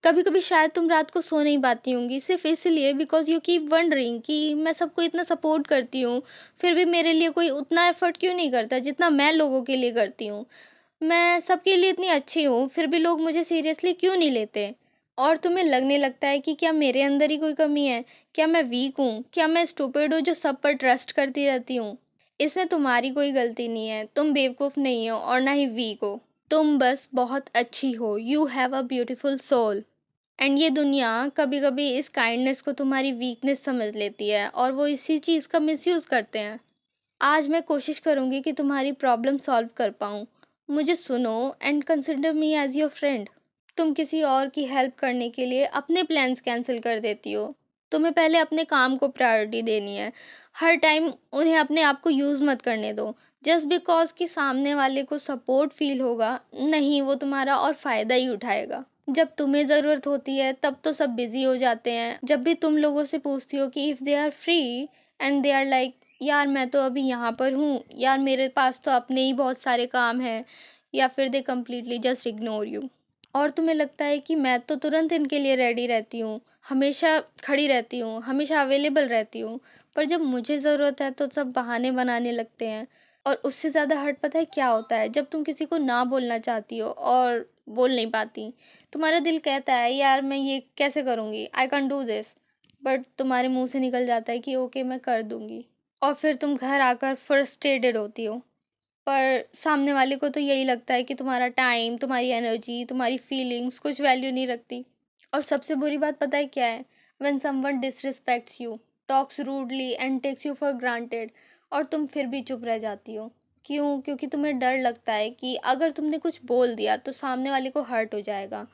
कभी कभी शायद तुम रात को सो नहीं पाती होंगी सिर्फ इसलिए बिकॉज यू कीप वंडरिंग कि मैं सबको इतना सपोर्ट करती हूँ, फिर भी मेरे लिए कोई उतना एफर्ट क्यों नहीं करता जितना मैं लोगों के लिए करती हूँ। मैं सबके लिए इतनी अच्छी हूँ, फिर भी लोग मुझे सीरियसली क्यों नहीं लेते। और तुम्हें लगने लगता है कि क्या मेरे अंदर ही कोई कमी है, क्या मैं वीक हूँ, क्या मैं स्टूपिड हूँ जो सब पर ट्रस्ट करती रहती हूँ। इसमें तुम्हारी कोई गलती नहीं है, तुम बेवकूफ़ नहीं हो और ना ही वीक हो। तुम बस बहुत अच्छी हो, you have a beautiful soul. And ये दुनिया कभी कभी इस काइंडनेस को तुम्हारी वीकनेस समझ लेती है और वो इसी चीज़ का मिसयूज़ करते हैं। आज मैं कोशिश करूँगी कि तुम्हारी प्रॉब्लम सॉल्व कर पाऊँ। मुझे सुनो and consider me as your friend. तुम किसी और की हेल्प करने के लिए अपने प्लान्स कैंसिल कर देती हो। तुम्हें पहले अपने काम को प्रायोरिटी देनी है। हर टाइम उन्हें अपने आप को यूज़ मत करने दो। जस्ट बिकॉज कि सामने वाले को सपोर्ट फील होगा, नहीं, वो तुम्हारा और फ़ायदा ही उठाएगा। जब तुम्हें ज़रूरत होती है तब तो सब बिज़ी हो जाते हैं। जब भी तुम लोगों से पूछती हो कि if they are free and they are like, यार मैं तो अभी यहाँ पर हूँ, यार मेरे पास तो अपने ही बहुत सारे काम हैं, या फिर they completely just ignore you. और तुम्हें लगता है कि मैं तो तुरंत इनके लिए रेडी रहती हूँ, हमेशा खड़ी रहती हूँ, हमेशा अवेलेबल रहती हूँ। पर जब मुझे ज़रूरत है तो सब बहाने बनाने लगते हैं। और उससे ज़्यादा हर्ट पता है क्या होता है, जब तुम किसी को ना बोलना चाहती हो और बोल नहीं पाती। तुम्हारा दिल कहता है यार मैं ये कैसे करूँगी, I can do this. But तुम्हारे मुंह से निकल जाता है कि ओके मैं कर दूँगी। और फिर तुम घर आकर फ्रस्ट्रेटेड होती हो। पर सामने वाले को तो यही लगता है कि तुम्हारा टाइम, तुम्हारी एनर्जी, तुम्हारी फीलिंग्स कुछ वैल्यू नहीं रखती। और सबसे बुरी बात पता है क्या है? When someone disrespects you, talks rudely and takes you for granted, और तुम फिर भी चुप रह जाती हो। क्यों? क्योंकि तुम्हें डर लगता है कि अगर तुमने कुछ बोल दिया तो सामने वाले को हर्ट हो जाएगा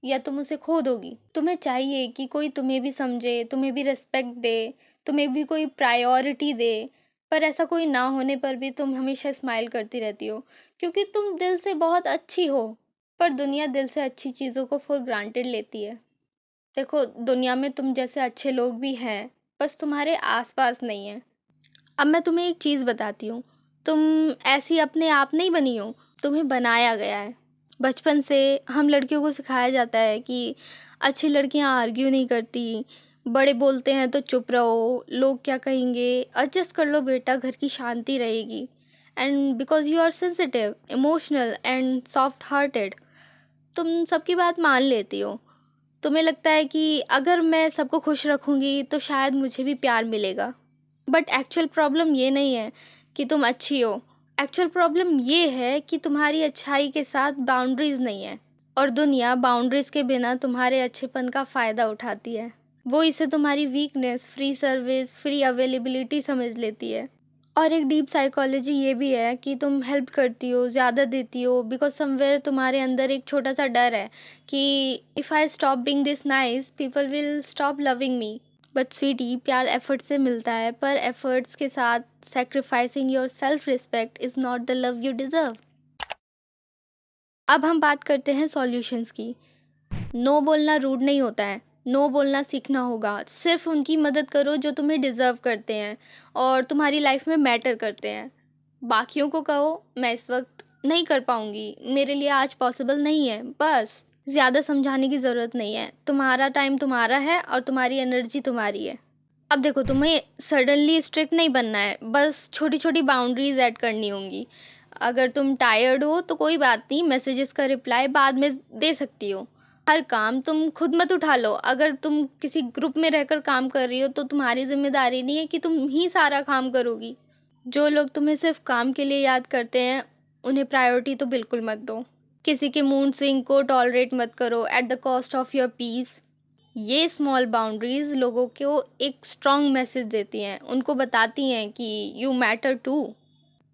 या तुम उसे खो दोगी। तुम्हें चाहिए कि कोई तुम्हें भी समझे, तुम्हें भी रिस्पेक्ट दे, तुम्हें भी कोई प्रायोरिटी दे। पर ऐसा कोई ना होने पर भी तुम हमेशा स्माइल करती रहती हो, क्योंकि तुम दिल से बहुत अच्छी हो। पर दुनिया दिल से अच्छी चीज़ों को फॉर ग्रांटेड लेती है। देखो, दुनिया में तुम जैसे अच्छे लोग भी हैं, बस तुम्हारे आसपास नहीं है। अब मैं तुम्हें एक चीज़ बताती हूँ, तुम ऐसी अपने आप नहीं बनी हो, तुम्हें बनाया गया है। बचपन से हम लड़कियों को सिखाया जाता है कि अच्छी लड़कियाँ आर्ग्यू नहीं करती, बड़े बोलते हैं तो चुप रहो, लोग क्या कहेंगे, एडजस्ट कर लो बेटा, घर की शांति रहेगी। And because you are sensitive, emotional and soft hearted, तुम सबकी बात मान लेती हो। तुम्हें लगता है कि अगर मैं सबको खुश रखूँगी तो शायद मुझे भी प्यार मिलेगा। बट एक्चुअल प्रॉब्लम ये नहीं है कि तुम अच्छी हो। एक्चुअल प्रॉब्लम ये है कि तुम्हारी अच्छाई के साथ बाउंड्रीज नहीं है। और दुनिया बाउंड्रीज के बिना तुम्हारे अच्छेपन का फ़ायदा उठाती है। वो इसे तुम्हारी weakness, free service, free availability समझ लेती है। और एक डीप साइकोलॉजी ये भी है कि तुम हेल्प करती हो, ज़्यादा देती हो, बिकॉज समवेयर तुम्हारे अंदर एक छोटा सा डर है कि if I stop being this nice people will stop loving me. But sweetie, प्यार एफर्ट से मिलता है, पर एफर्ट्स के साथ sacrificing your self respect is not the love you deserve. अब हम बात करते हैं सॉल्यूशंस की। नो बोलना रूड नहीं होता है। नो बोलना सीखना होगा। सिर्फ उनकी मदद करो जो तुम्हें डिज़र्व करते हैं और तुम्हारी लाइफ में मैटर करते हैं। बाकियों को कहो मैं इस वक्त नहीं कर पाऊंगी, मेरे लिए आज पॉसिबल नहीं है, बस। ज़्यादा समझाने की ज़रूरत नहीं है, तुम्हारा टाइम तुम्हारा है और तुम्हारी एनर्जी तुम्हारी है। अब देखो, तुम्हें सडनली स्ट्रिक्ट नहीं बनना है, बस छोटी छोटी बाउंड्रीज ऐड करनी होंगी। अगर तुम टायर्ड हो तो कोई बात नहीं, मैसेजेस का रिप्लाई बाद में दे सकती हो। हर काम तुम खुद मत उठा लो। अगर तुम किसी ग्रुप में रहकर काम कर रही हो तो तुम्हारी जिम्मेदारी नहीं है कि तुम ही सारा काम करोगी। जो लोग तुम्हें सिर्फ काम के लिए याद करते हैं उन्हें प्रायोरिटी तो बिल्कुल मत दो। किसी के मूड स्विंग को टॉलरेट मत करो at the cost of your peace. ये स्मॉल बाउंड्रीज लोगों को एक स्ट्रॉन्ग मैसेज देती हैं, उनको बताती हैं कि यू मैटर टू।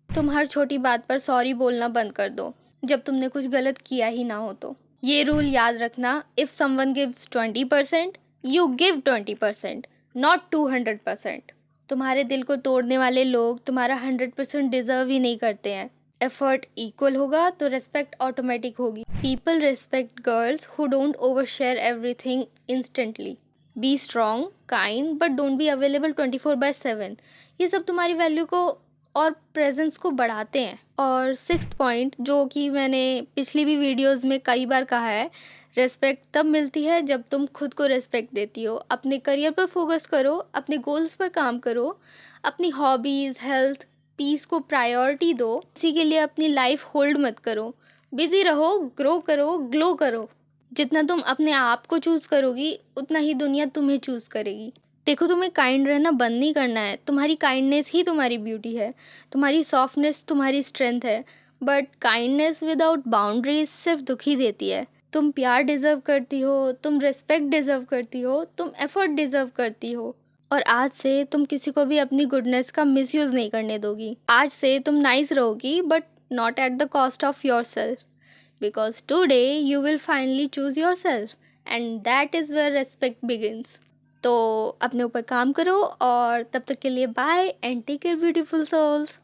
तुम हर छोटी बात पर सॉरी बोलना बंद कर दो जब तुमने कुछ गलत किया ही ना हो तो। ये रूल याद रखना, if someone gives 20% you give 20%, not 200%। तुम्हारे दिल को तोड़ने वाले लोग तुम्हारा 100% डिजर्व ही नहीं करते हैं। एफर्ट इक्वल होगा तो रिस्पेक्ट ऑटोमेटिक होगी। People respect girls who don't over share everything instantly. Be strong, kind, but don't be available 24/7। ये सब तुम्हारी वैल्यू को और प्रेजेंस को बढ़ाते हैं। और सिक्स्थ पॉइंट, जो कि मैंने पिछली भी वीडियोस में कई बार कहा है, रिस्पेक्ट तब मिलती है जब तुम खुद को रिस्पेक्ट देती हो। अपने करियर पर फोकस करो, अपने गोल्स पर काम करो, अपनी हॉबीज़, हेल्थ, पीस को प्रायोरिटी दो। किसी के लिए अपनी लाइफ होल्ड मत करो। बिज़ी रहो, ग्रो करो, ग्लो करो। जितना तुम अपने आप को चूज़ करोगी, उतना ही दुनिया तुम्हें चूज़ करेगी। देखो, तुम्हें काइंड रहना बंद नहीं करना है। तुम्हारी काइंडनेस ही तुम्हारी ब्यूटी है। तुम्हारी सॉफ्टनेस तुम्हारी स्ट्रेंथ है। बट काइंडनेस विदाउट बाउंड्रीज सिर्फ दुख ही देती है। तुम प्यार डिज़र्व करती हो, तुम रिस्पेक्ट डिज़र्व करती हो, तुम एफर्ट डिज़र्व करती हो। और आज से तुम किसी को भी अपनी गुडनेस का मिसयूज़ नहीं करने दोगी। आज से तुम नाइस रहोगी, but not at the cost of yourself, because today you will finally choose yourself, and that is where respect begins. तो अपने ऊपर काम करो, और तब तक के लिए bye and take care beautiful souls.